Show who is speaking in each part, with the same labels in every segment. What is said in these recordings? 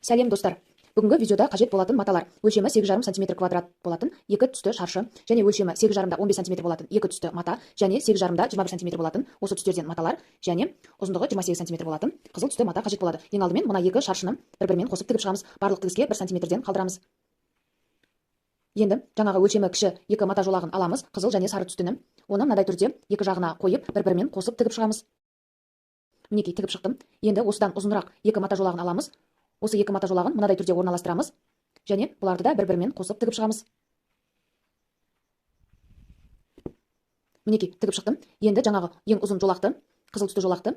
Speaker 1: Сәлем достар. Бүгінгі видеода қажет болатын маталар. Өлшемі 8,5 см квадрат болатын 2 түсті шаршы, және өлшемі 8,5 15 см болатын 2 түсті мата, және 8,5 21 см болатын осы түстерден маталар, және ұзындығы 28 см болатын қызыл түсті мата қажет болады. Ең алдымен мына екі шаршыны бір-бірімен қосып тігіп шығамыз. Барлық тігіске 1 см-ден қалдырамыз. Енді жаңағы өлшемі кіші екі мата жолағын аламыз, қызыл және сары түстіні. Оны мынадай түрде екі жағына қойып, бір-бірімен қосып тігіп шығамыз. Мінекей, тігіп шықтым. Енді осыдан ұзынырақ екі мата жолағын аламыз. Осы екі мата жолағын мынадай түрде орналастырамыз, және бұларды да бір-бірімен қосып тігіп шығамыз. Мінекей, тігіп шықтым. Енді жаңағы ең ұзын жолақты, қызыл түсті жолақты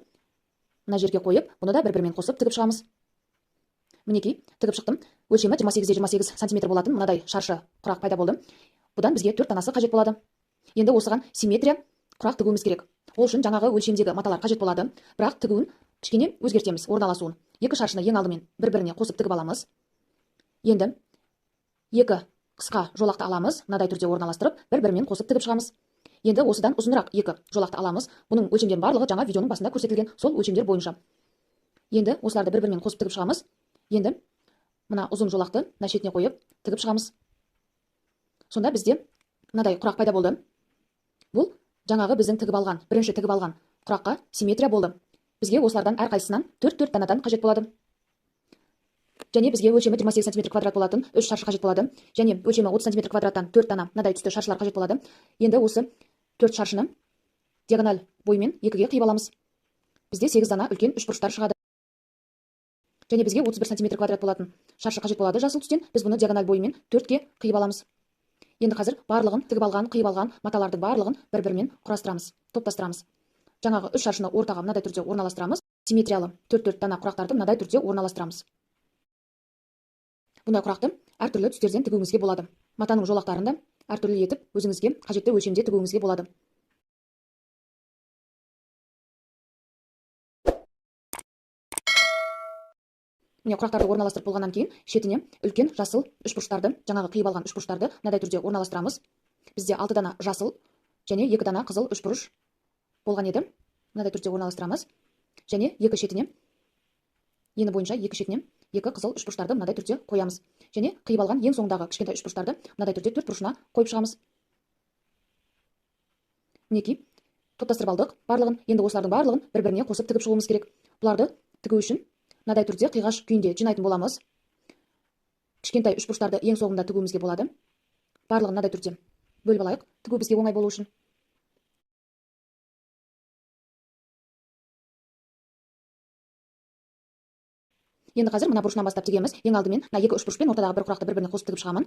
Speaker 1: мына жерге қойып, бұны да бір-бірімен қосып тігіп шығамыз. Мінекей, тігіп шықтым. Өлшемі 28-28 см болатын мынадай шаршы құрақ пайда болды. Бұдан бізге 4 данасы қажет болады. Енді осыған симметрия құрақ тігуіміз керек. Ол үшін жаңағы өлшемдегі маталар қажет болады, бірақ тігуін кішкене өзгертеміз, орналасуын. Екі шаршыны ең алдымен бір-біріне қосып тігіп аламыз. Енді екі қысқа жолақты аламыз, мынадай түрде орналастырып, бір-бірімен қосып тігіп шығамыз. Енді осыдан ұзынырақ екі жолақты аламыз. Бұның өлшемдерінің барлығы жаңа видеоның басында көрсетілген, сол өлшемдер бойынша. Енді осыларды бір-бірімен қосып тігіп шығамыз. Енді мына ұзын жолақты мына шетіне қойып тігіп шығамыз. Сонда бізде мынадай құрақ пайда болды. Бұл жаңағы біздің тігіп алған, бірінші тігіп алған құраққа симметрия болды. Бізге осылардан әрқайсысынан 4 данадан қажет болады. Және бізге өлшемі 28 см квадрат болатын 3 шаршы қажет болады. Және өлшемі 30 см квадраттан 4 дана мынадай түсті шаршылар қажет болады. Енді осы 4 шаршыны диагональ бойымен екіге қиып аламыз. Бізде 8 дана үлкен үшбұрыштар шығады. Және бізге 31 см квадрат болатын шаршы қажет болады жасыл түстен. Біз бұны диагональ бойымен 4-ке қиып аламыз. Енді қазір барлығын тігіп алған, қиып алған маталардың барлығын бір-бірімен құрастырамыз, топтастырамыз. Жаңағы 3 шаршыны ортаға мынадай түрде орналастырамыз. Симметриялы 4 дана құрақтарды мынадай түрде орналастырамыз. Бұндай құрақты әртүрлі түстерден тігуіңізге болады. Матаның жолақтарын да әртүрлі етіп, өзіңізге қажетті өлшемде тігуіңізге болады. Міне құрақтарды орналастырып болғаннан кейін шетіне үлкен жасыл үшбұрыштарды, жаңағы қиып алған үшбұрыштарды мынадай түрде орналастырамыз. Бізде 6 дана жасыл және 2 дана қызыл үшбұрыш болған еді. Мынадай түрде орналастырамыз. Және екі шетіне, ені бойынша екі шетіне екі қызыл үшбұрыштарды мынадай түрде қоямыз. Және қиып алған ең соңындағы кішкентай үшбұрыштарды мынадай түрде төрт бұрышына қойып шығамыз. Мінекей, топтастырып алдық барлығын. Енді осылардың барлығын бір-біріне қосып тігіп шығуымыз керек. Бұларды тігу үшін мынадай түрде қиғаш күйінде жинайтын боламыз. Кішкентай үшбұрыштарды ең соңында тігуімізге болады. Барлығын мынадай түрде бөліп алайық, тігу бізге оңай болу үшін. Енді қазір мына бұрышынан бастап тігеміз. Ең алдымен мына екі үшбұрышпен ортадағы бір құрақты бір-біріне қосып тігіп шығамын.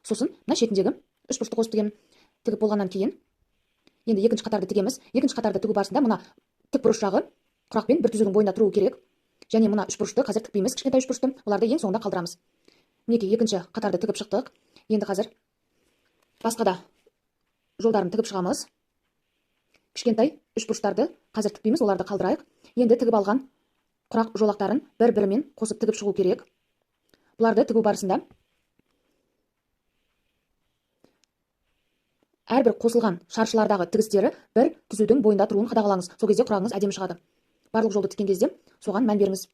Speaker 1: Сосын мына шетіндегі үшбұрышты қосып тігемін. Тігіп болғаннан кейін енді екінші қатарды тігеміз. Екінші қатарды тігу барысында мына тік бұрыш жағы құрақпен бір түзудің бойында тұруы керек. Және мына үшбұрышты қазір тікпейміз, кішкентай үшбұрышты. Оларды ең соңында қалдырамыз. Мінекей, екінші қатарды тігіп шықтық. Енді қазір басқа да жолдарын тігіп шығамыз. Кішкентай үшбұрыштарды қазір тікпейміз, оларды қалдырайық. Енді тігіп алған құрақ жолақтарын бір-бірімен қосып тігіп шығу керек. Бұларды тігу барысында әрбір қосылған шаршылардағы тігістері бір түзудің бойында тұруын қадағалаңыз. Сол кезде құрағыңыз әдемі шығады. Барлық жолды тіккен кезде соған мән беріңіз.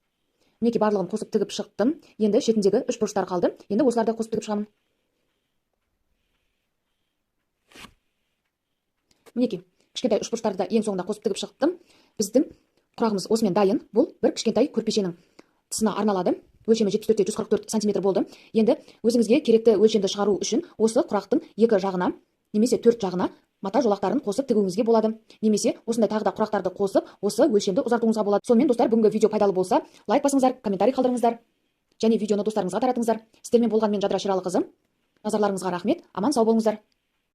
Speaker 1: Мінекей, барлығын қосып тігіп шықтым. Енді шетіндегі үш бұрыштар қалды. Енді осыларды қосып тігіп шығамын. Мінекей, кішкентай үш бұрыштарды да ең соңында қосып тігіп шықтым. Біздің құрағымыз осымен дайын. Бұл бір кішкентай көрпешенің тысына арналады. Өлшемі 74-144 см болды. Енді өзіңізге керекті өлшемді шығару үшін осы құрақтың екі жағына немесе төрт жағына мата жолақтарын қосып тігуіңізге болады. Немесе осындай тағы да құрақтарды қосып, осы өлшемді ұзартуыңызға болады. Сонымен достар, бүгінгі видео пайдалы болса, лайк басыңыздар, комментарий қалдырыңыздар. Және видеоны достарыңызға таратыңыздар. Сіздермен болған мен Жадыра Шералықызы. Назарларыңызға рахмет. Аман сау болыңыздар.